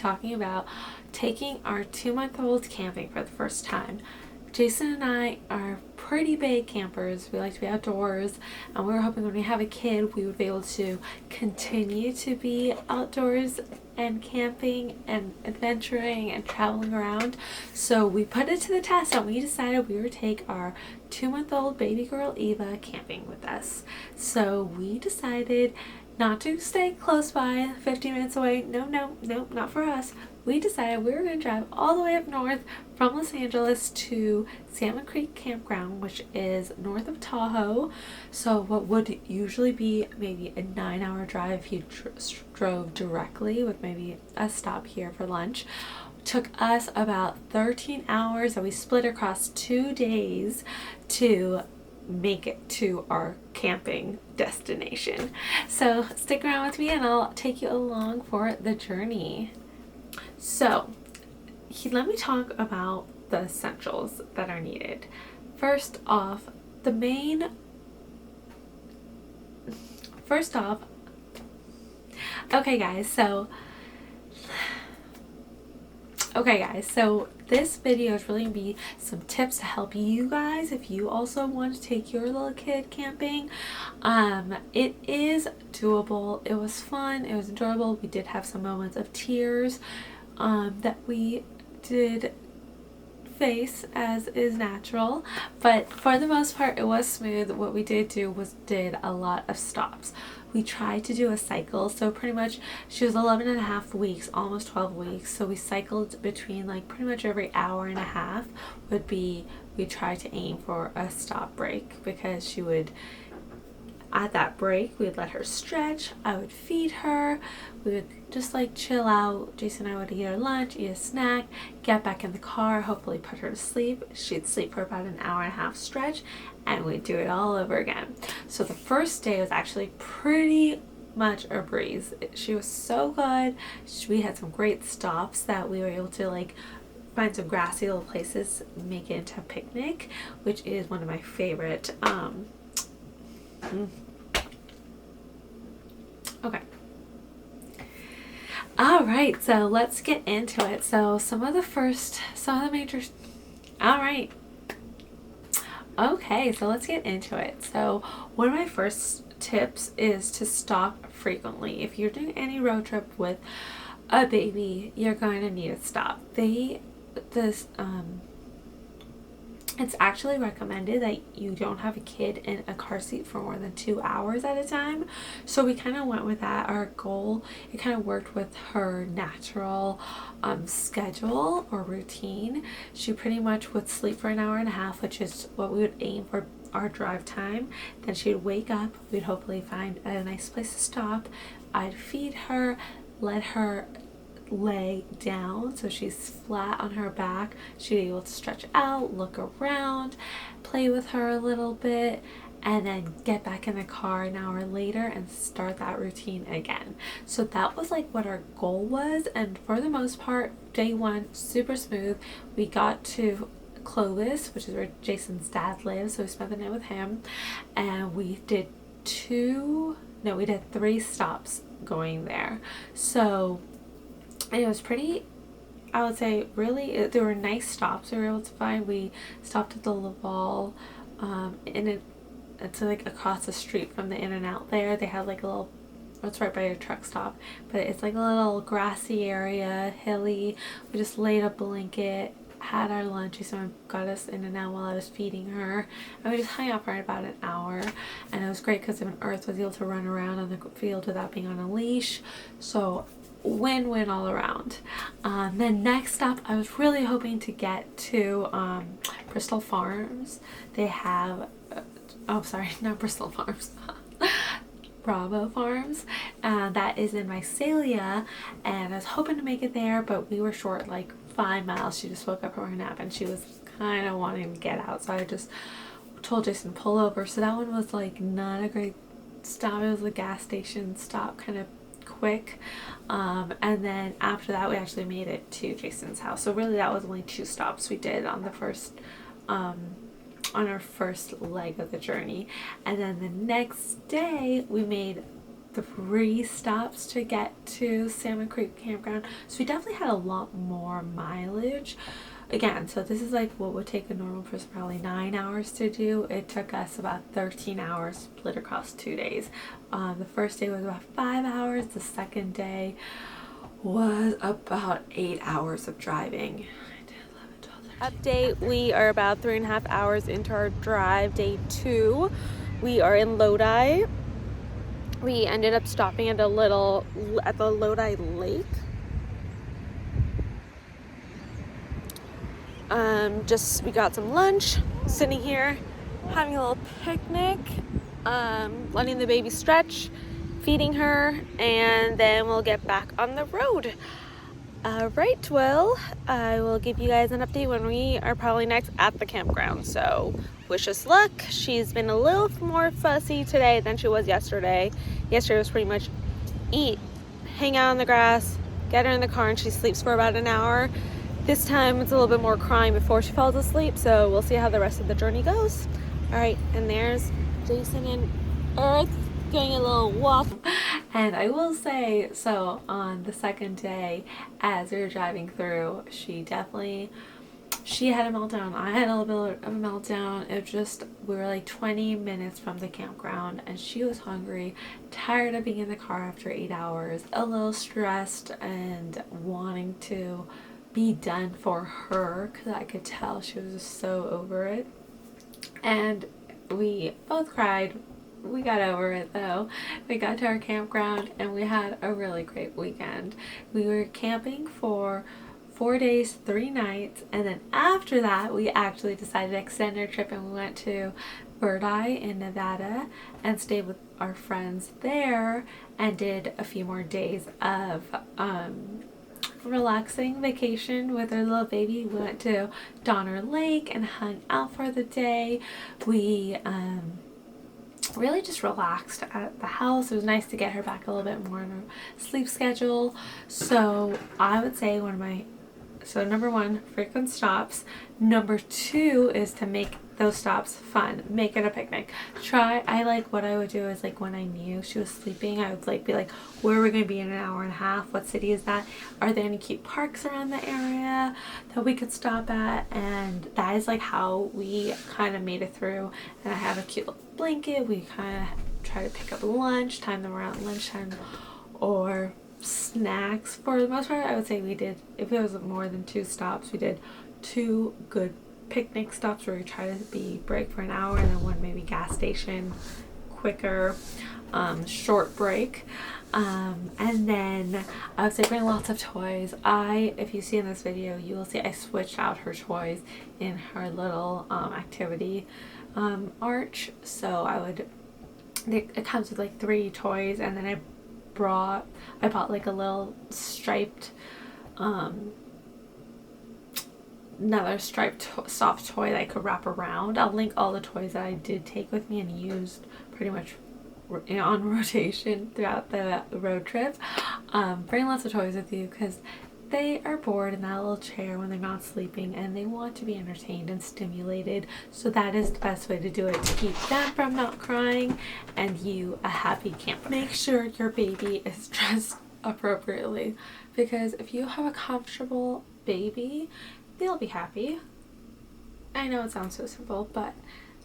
talking about taking our 2-month-old camping for the first time. Jason and I are pretty big campers. We like to be outdoors, and we were hoping when we have a kid we would be able to continue to be outdoors and camping and adventuring and traveling around. So we put it to the test and we decided we would take our 2-month-old baby girl Eva camping with us. So we decided not to stay close by, 15 minutes away. No, not for us. We decided we were going to drive all the way up north from Los Angeles to Salmon Creek Campground, which is north of Tahoe. So what would usually be maybe a 9-hour drive if you drove directly with maybe a stop here for lunch, took us about 13 hours, and we split across 2 days to make it to our camping destination. So stick around with me and I'll take you along for the journey. So let me talk about the essentials that are needed. First off, okay guys, so this video is really going to be some tips to help you guys if you also want to take your little kid camping. It is doable. It was fun. It was enjoyable. We did have some moments of tears that we did face, as is natural, but for the most part it was smooth. What we did do was did a lot of stops. We tried to do a cycle, so pretty much she was 11.5 weeks, almost 12 weeks, so we cycled between like pretty much every hour and a half would be, we tried to aim for a stop break, because she would, at that break, we'd let her stretch, I would feed her, we would just like chill out. Jason and I would eat our lunch, eat a snack, get back in the car, hopefully put her to sleep. She'd sleep for about an hour and a half stretch, and we'd do it all over again. So the first day was actually pretty much a breeze. She was so good. We had some great stops that we were able to like find some grassy little places, make it into a picnic, which is one of my favorite. Okay. All right, so let's get into it. So some of the major, all right. Okay, so let's get into it. So one of my first tips is to stop frequently. If you're doing any road trip with a baby, you're going to need to stop. It's actually recommended that you don't have a kid in a car seat for more than 2 hours at a time. So we kind of went with that. Our goal, it kind of worked with her natural schedule or routine. She pretty much would sleep for an hour and a half, which is what we would aim for our drive time. Then she'd wake up. We'd hopefully find a nice place to stop. I'd feed her, let her lay down so she's flat on her back. She'd be able to stretch out, look around, play with her a little bit, and then get back in the car an hour later and start that routine again. So that was like what our goal was, and for the most part, day one, super smooth. We got to Clovis, which is where Jason's dad lives, so we spent the night with him, and we did 3 stops going there. So it was pretty, I would say, really, there were nice stops we were able to find. We stopped at the Laval, it's like across the street from the In-N-Out there. They had like a little, it's right by a truck stop, but it's like a little grassy area, hilly. We just laid a blanket, had our lunch. Someone got us In-N-Out while I was feeding her, and we just hung out for about an hour, and it was great because Earth was able to run around on the field without being on a leash. So win-win all around. Then next up, I was really hoping to get to Bristol Farms. They have not Bristol Farms, Bravo Farms, that is in Visalia, and I was hoping to make it there, but we were short like 5 miles. She just woke up from her nap and she was kind of wanting to get out, so I just told Jason to pull over. So that one was like not a great stop. It was a gas station stop, kind of quick, and then after that we actually made it to Jason's house. So really that was only 2 stops we did on the first on our first leg of the journey. And then the next day we made 3 stops to get to Salmon Creek Campground, so we definitely had a lot more mileage. Again, so this is like what would take a normal person probably 9 hours to do. It took us about 13 hours split across 2 days. The first day was about 5 hours. The second day was about 8 hours of driving. Update, we are about 3.5 hours into our drive, day 2. We are in Lodi. We ended up stopping at the Lodi Lake. We got some lunch, sitting here, having a little picnic, letting the baby stretch, feeding her, and then we'll get back on the road. Alright, well, I will give you guys an update when we are probably next at the campground, so wish us luck. She's been a little more fussy today than she was yesterday. Yesterday was pretty much eat, hang out on the grass, get her in the car, and she sleeps for about an hour. This time it's a little bit more crying before she falls asleep, so we'll see how the rest of the journey goes. Alright, and there's Jason and Earth going a little walk. And I will say, so on the second day, as we were driving through, she had a meltdown. I had a little bit of a meltdown. We were like 20 minutes from the campground, and she was hungry, tired of being in the car after 8 hours, a little stressed, and wanting to be done for her, because I could tell she was just so over it. And we both cried. We got over it though. We got to our campground and we had a really great weekend. We were camping for 4 days, 3 nights, and then after that we actually decided to extend our trip and we went to Bird Eye in Nevada and stayed with our friends there and did a few more days of relaxing vacation with our little baby. We went to Donner Lake and hung out for the day. We really just relaxed at the house. It was nice to get her back a little bit more in her sleep schedule. So I would say number 1, frequent stops. Number 2 is to make those stops fun. Make it a picnic. What I would do is, like, when I knew she was sleeping, I would be like, where are we going to be in an hour and a half? What city is that? Are there any cute parks around the area that we could stop at? And that is like how we kind of made it through. And I have a cute little blanket. We kind of try to pick up lunch, time them around lunchtime or snacks. For the most part, I would say we did, if it was more than 2 stops, we did 2 good picnic stops where we try to break for an hour, and then 1 maybe gas station, quicker, short break. And then I would say bring lots of toys. If you see in this video, you will see I switched out her toys in her little activity arch. So it comes with like 3 toys, and then I bought like a little striped another striped soft toy that I could wrap around. I'll link all the toys that I did take with me and used pretty much on rotation throughout the road trip. Bring lots of toys with you because they are bored in that little chair when they're not sleeping and they want to be entertained and stimulated. So that is the best way to do it, to keep them from not crying and you a happy camper. Make sure your baby is dressed appropriately, because if you have a comfortable baby, they'll be happy. I know it sounds so simple, but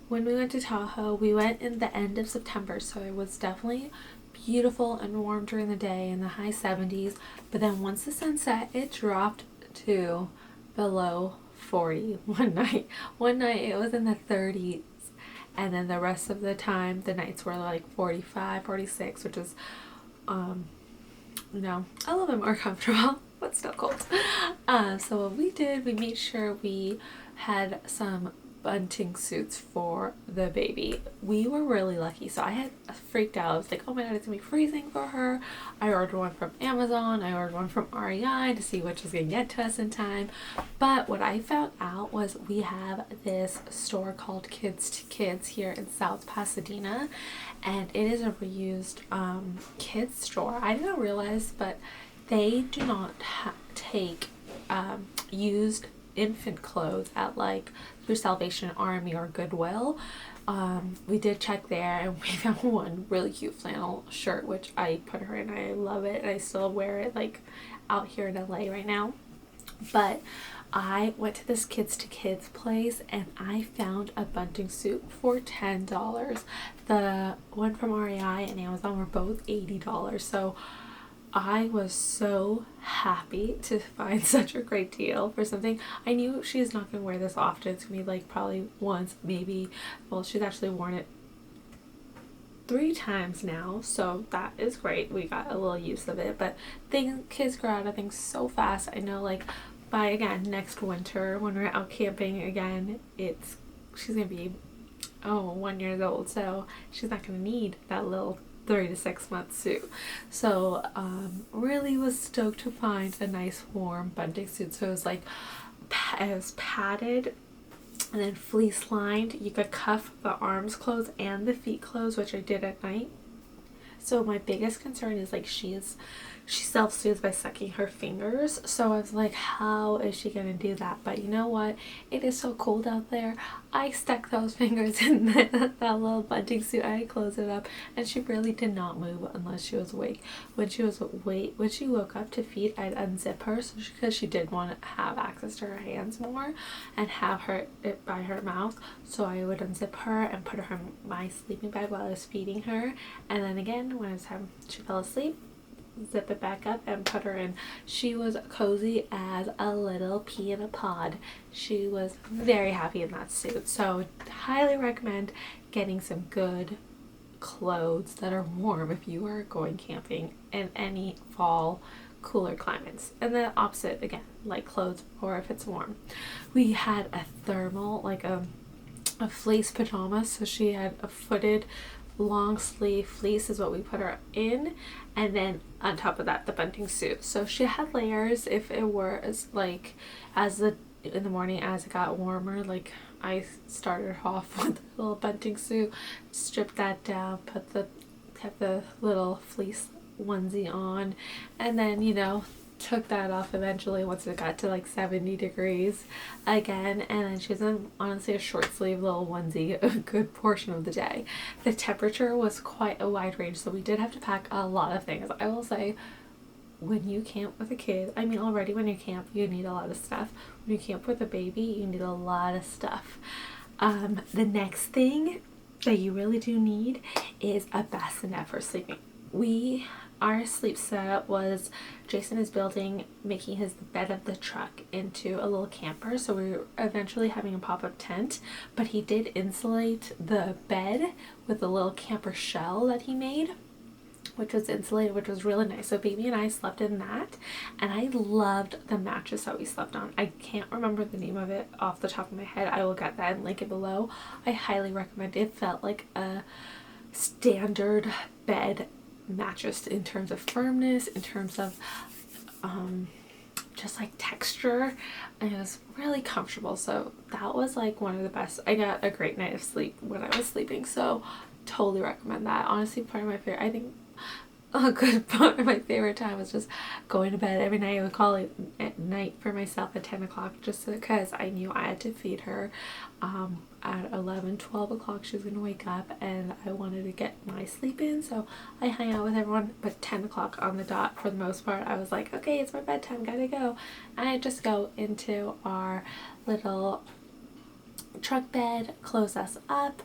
when we went to Tahoe, we went in the end of September, so it was definitely beautiful and warm during the day in the high 70s, but then once the sun set, it dropped to below 40 one night. One night it was in the 30s, and then the rest of the time the nights were like 45, 46, which is a little bit more comfortable, but still cold. So what we did, we made sure we had some bunting suits for the baby. We were really lucky. So I had freaked out. I was like, oh my god, it's gonna be freezing for her. I ordered one from Amazon. I ordered one from REI to see which was gonna get to us in time. But what I found out was we have this store called Kids to Kids here in South Pasadena, and it is a reused kids store. I did not realize, but they do not take used infant clothes at like your Salvation Army or Goodwill. We did check there and we found one really cute flannel shirt, which I put her in. I love it. I still wear it like out here in LA right now. But I went to this kids to kids place and I found a bunting suit for $10. The one from REI and Amazon were both $80. So I was so happy to find such a great deal for something. I knew she's not going to wear this often. It's going to be like probably once, maybe. Well, she's actually worn it 3 times now, so that is great. We got a little use of it, but kids grow out of things so fast. I know, like, by again next winter when we're out camping again, she's gonna be 1 year old, so she's not gonna need that little 3 to 6 month suit. So really was stoked to find a nice warm bunting suit. So it was like it was padded and then fleece lined. You could cuff the arms closed and the feet closed, which I did at night. So my biggest concern is like she self-soothes by sucking her fingers. So I was like, how is she gonna do that? But you know what? It is so cold out there. I stuck those fingers in that little bunting suit. I closed it up and she really did not move unless she was awake. When she woke up to feed, I'd unzip her because she did want to have access to her hands more and have it by her mouth. So I would unzip her and put her in my sleeping bag while I was feeding her. And then again, when it was time she fell asleep, zip it back up and put her in. She was cozy as a little pea in a pod. She was very happy in that suit. So highly recommend getting some good clothes that are warm if you are going camping in any fall cooler climates. And the opposite again, like clothes or if it's warm. We had a thermal, like a fleece pajama, so she had a footed long sleeve fleece is what we put her in, and then on top of that the bunting suit. So she had layers if it were in the morning as it got warmer. Like I started off with a little bunting suit, stripped that down, kept the little fleece onesie on, and then took that off eventually once it got to like 70 degrees again. And then she's in honestly a short sleeve little onesie a good portion of the day. The temperature was quite a wide range, so we did have to pack a lot of things. I will say, when you camp with a kid, I mean already when you camp you need a lot of stuff. When you camp with a baby you need a lot of stuff. The next thing that you really do need is a bassinet for sleeping. Our sleep setup was Jason is making his bed of the truck into a little camper, so we were eventually having a pop-up tent, but he did insulate the bed with a little camper shell that he made, which was insulated, which was really nice. So baby and I slept in that, and I loved the mattress that we slept on. I can't remember the name of it off the top of my head. I will get that and link it below. I highly recommend it. It felt like a standard bed mattress in terms of firmness, in terms of just like texture, and it was really comfortable. So that was like one of the best. I got a great night of sleep when I was sleeping, so totally recommend that. Honestly, part of my favorite, I think a good part of my favorite time was just going to bed every night. I would call it at night for myself at 10 o'clock just because I knew I had to feed her at 11-12 o'clock. She was going to wake up and I wanted to get my sleep in, so I hung out with everyone. But 10 o'clock on the dot for the most part, I was like, okay, it's my bedtime, gotta go. And I just go into our little truck bed, close us up,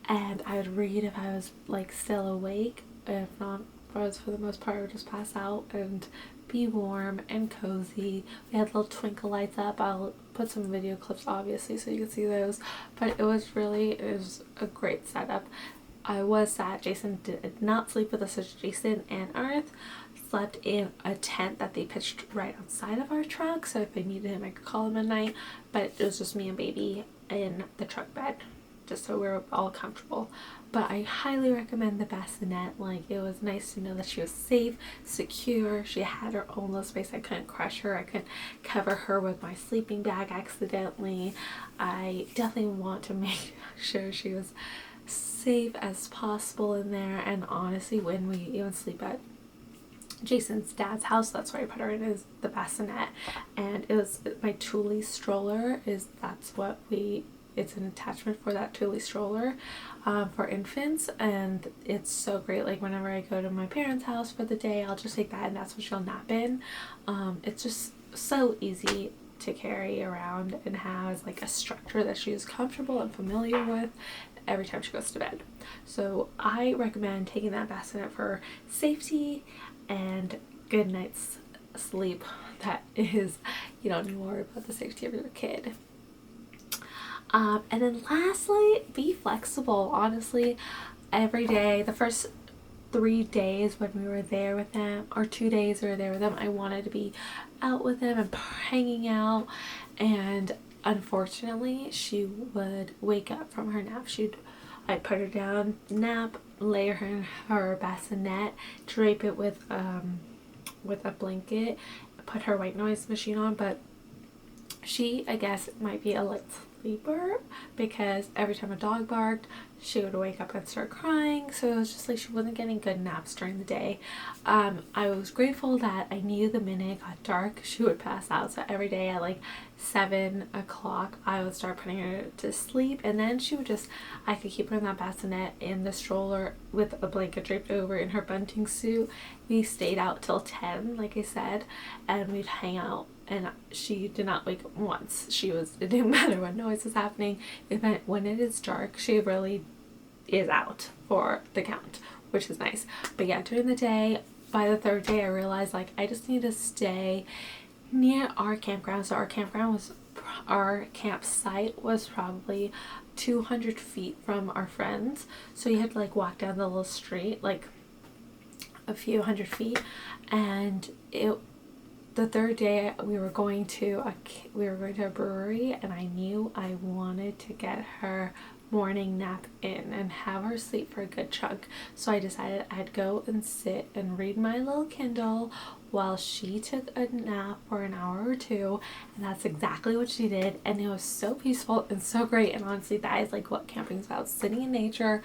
and I would read if I was like still awake. If not, for the most part, I would just pass out and be warm and cozy. We had little twinkle lights up. I'll put some video clips obviously so you can see those, but it was a great setup. I was sad Jason did not sleep with us, so Jason and Earth slept in a tent that they pitched right outside of our truck, so if I needed him I could call him at night, but it was just me and baby in the truck bed just so we were all comfortable. But I highly recommend the bassinet. Like, it was nice to know that she was safe, secure. She had her own little space. I couldn't crush her. I couldn't cover her with my sleeping bag accidentally. I definitely want to make sure she was safe as possible in there. And honestly, when we even sleep at Jason's dad's house. That's where I put her in, is the Bassinet. And it was my Thule stroller, it's an attachment for that Thule stroller for infants, and it's so great. Like whenever I go to my parents' house for the day, I'll just take that and that's what she'll nap in. It's just so easy to carry around and has like a structure that she's comfortable and familiar with every time she goes to bed. So I recommend taking that Bassinet for safety and good night's sleep. That is, you don't need to worry about the safety of your kid. And then lastly, be flexible. Honestly, every day, the first 3 days when we were there with them, or 2 days we were there with them, I wanted to be out with them and hanging out. And unfortunately, she would wake up from her nap. I'd put her down, nap, lay her in her bassinet, drape it with a blanket, put her white noise machine on. But she, I guess, might be a light sleeper, because every time a dog barked, she would wake up and start crying. So it was just like she wasn't getting good naps during the day. I was grateful that I knew the minute it got dark, she would pass out. So every day at like 7 o'clock, I would start putting her to sleep, and then I could keep her in that bassinet in the stroller with a blanket draped over in her bunting suit. We stayed out till 10, like I said, and we'd hang out. And she did not wake up once. It didn't matter what noise was happening. When it is dark, she really is out for the count, which is nice. But yeah, during the day, by the 3rd day, I realized like I just need to stay near our campground. So our campsite was probably 200 feet from our friends. So you had to like walk down the little street like a few hundred feet, and the 3rd day we were going to a brewery, and I knew I wanted to get her morning nap in and have her sleep for a good chunk. So I decided I'd go and sit and read my little Kindle while she took a nap for an hour or 2, and that's exactly what she did. And it was so peaceful and so great. And honestly, that is like what camping's about. Sitting in nature,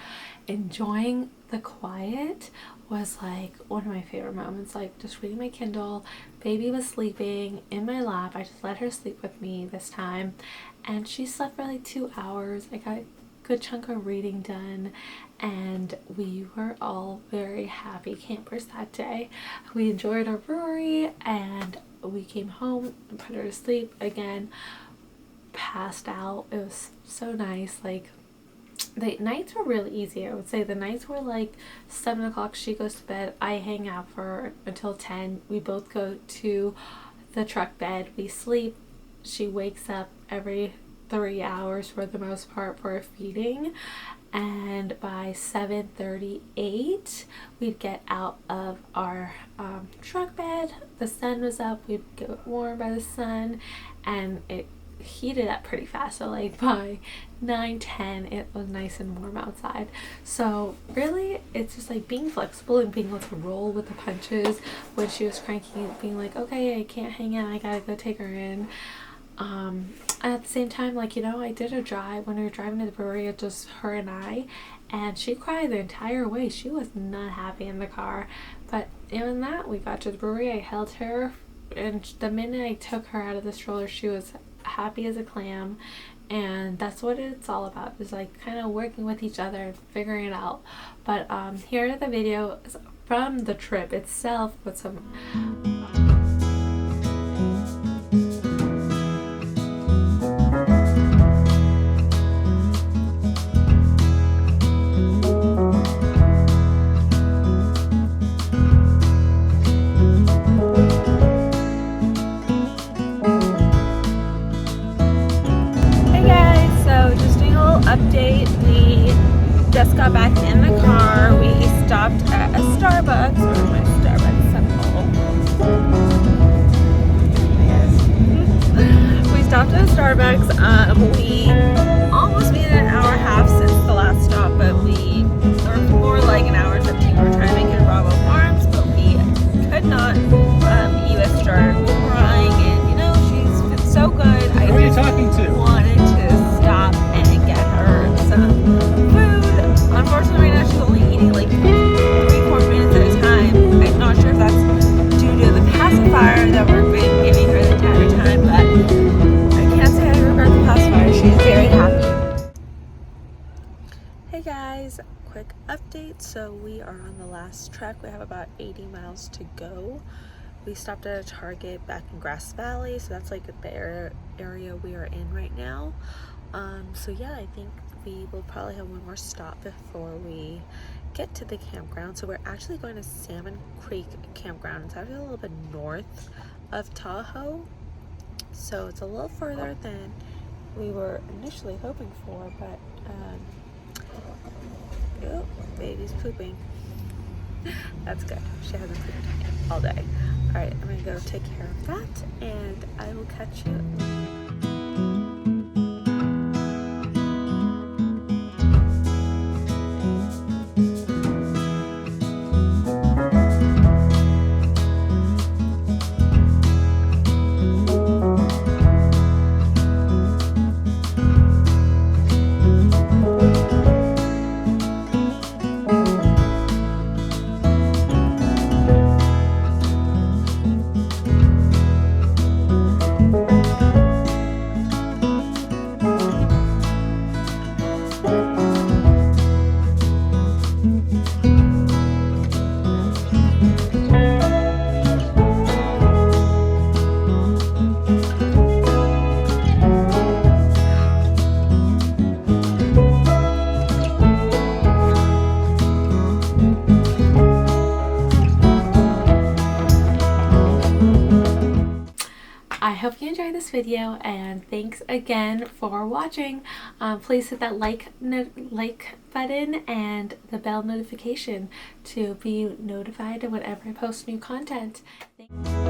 enjoying the quiet was like one of my favorite moments. Like just reading my Kindle, baby was sleeping in my lap. I just let her sleep with me this time, and she slept for like 2 hours. I got a good chunk of reading done, and we were all very happy campers that day. We enjoyed our brewery, and we came home and put her to sleep again, passed out. It was so nice. Like the nights were really easy. I would say the nights were like 7 o'clock, she goes to bed, I hang out for her until 10. We both go to the truck bed, we sleep. She wakes up every 3 hours for the most part for feeding, and by 7:38 we'd get out of our truck bed. The sun was up, we'd get warm by the sun, and it heated up pretty fast. So like by 9-10 it was nice and warm outside. So really it's just like being flexible and being able to roll with the punches. When she was cranky, being like, okay, I can't hang out, I gotta go take her in. And at the same time, like, you know, I did a drive when we were driving to the brewery, just her and I, and she cried the entire way. She was not happy in the car. But even that, we got to the brewery, I held her, and the minute I took her out of the stroller, she was happy as a clam. And that's what it's all about, is like kind of working with each other and figuring it out. But here are the videos from the trip itself with some update. We just got back in the car. We stopped at a Starbucks. Where's my Starbucks symbol? Alright, so we are on the last trek. We have about 80 miles to go. We stopped at a Target back in Grass Valley, so that's like the area we are in right now. So yeah, I think we will probably have one more stop before we get to the campground. So we're actually going to Salmon Creek Campground. It's actually a little bit north of Tahoe, so it's a little further than we were initially hoping for, but oh, baby's pooping. That's good. She hasn't pooped all day. Alright, I'm gonna go take care of that, and I will catch you. I hope you enjoyed this video, and thanks again for watching. Please hit that like button and the bell notification to be notified whenever I post new content. Thank you.